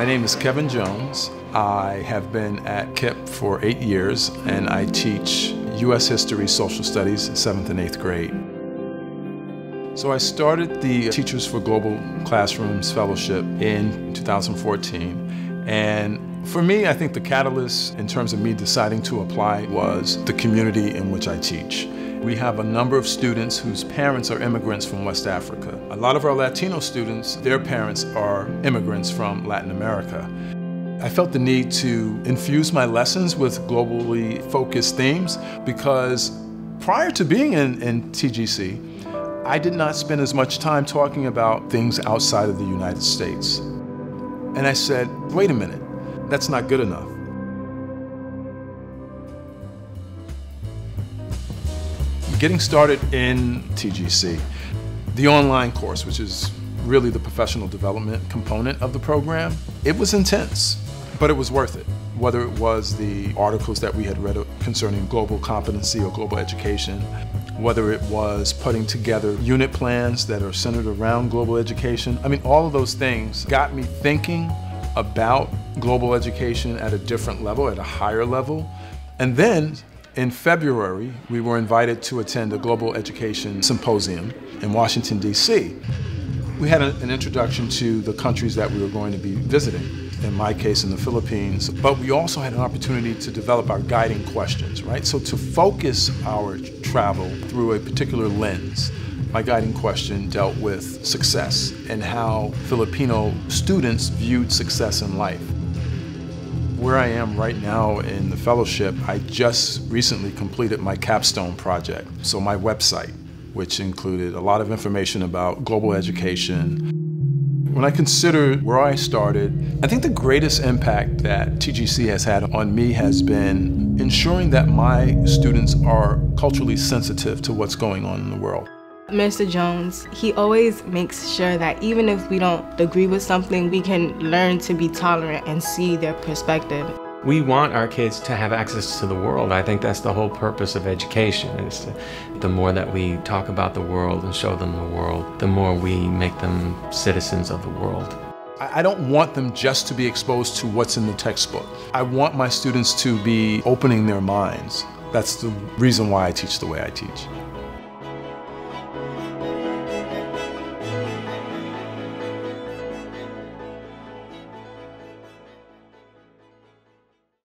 name is Kevin Jones. I have been at KIPP for 8 years, and I teach U.S. History, Social Studies, 7th and 8th grade. So I started the Teachers for Global Classrooms Fellowship in 2014. And for me, I think the catalyst in terms of me deciding to apply was the community in which I teach. We have a number of students whose parents are immigrants from West Africa. A lot of our Latino students, their parents are immigrants from Latin America. I felt the need to infuse my lessons with globally focused themes because prior to being in TGC, I did not spend as much time talking about things outside of the United States. And I said, wait a minute, that's not good enough. Getting started in TGC, the online course, which is really the professional development component of the program, it was intense, but it was worth it. Whether it was the articles that we had read concerning global competency or global education, whether it was putting together unit plans that are centered around global education. I mean, all of those things got me thinking about global education at a different level, at a higher level. And then in February, we were invited to attend a global education symposium in Washington, D.C. We had an introduction to the countries that we were going to be visiting, in my case in the Philippines, but we also had an opportunity to develop our guiding questions, right? So to focus our travel through a particular lens, my guiding question dealt with success and how Filipino students viewed success in life. Where I am right now in the fellowship, I just recently completed my capstone project. So my website, which included a lot of information about global education. When I consider where I started, I think the greatest impact that TGC has had on me has been ensuring that my students are culturally sensitive to what's going on in the world. Mr. Jones, he always makes sure that even if we don't agree with something, we can learn to be tolerant and see their perspective. We want our kids to have access to the world. I think that's the whole purpose of education. Is the more that we talk about the world and show them the world, the more we make them citizens of the world. I don't want them just to be exposed to what's in the textbook. I want my students to be opening their minds. That's the reason why I teach the way I teach.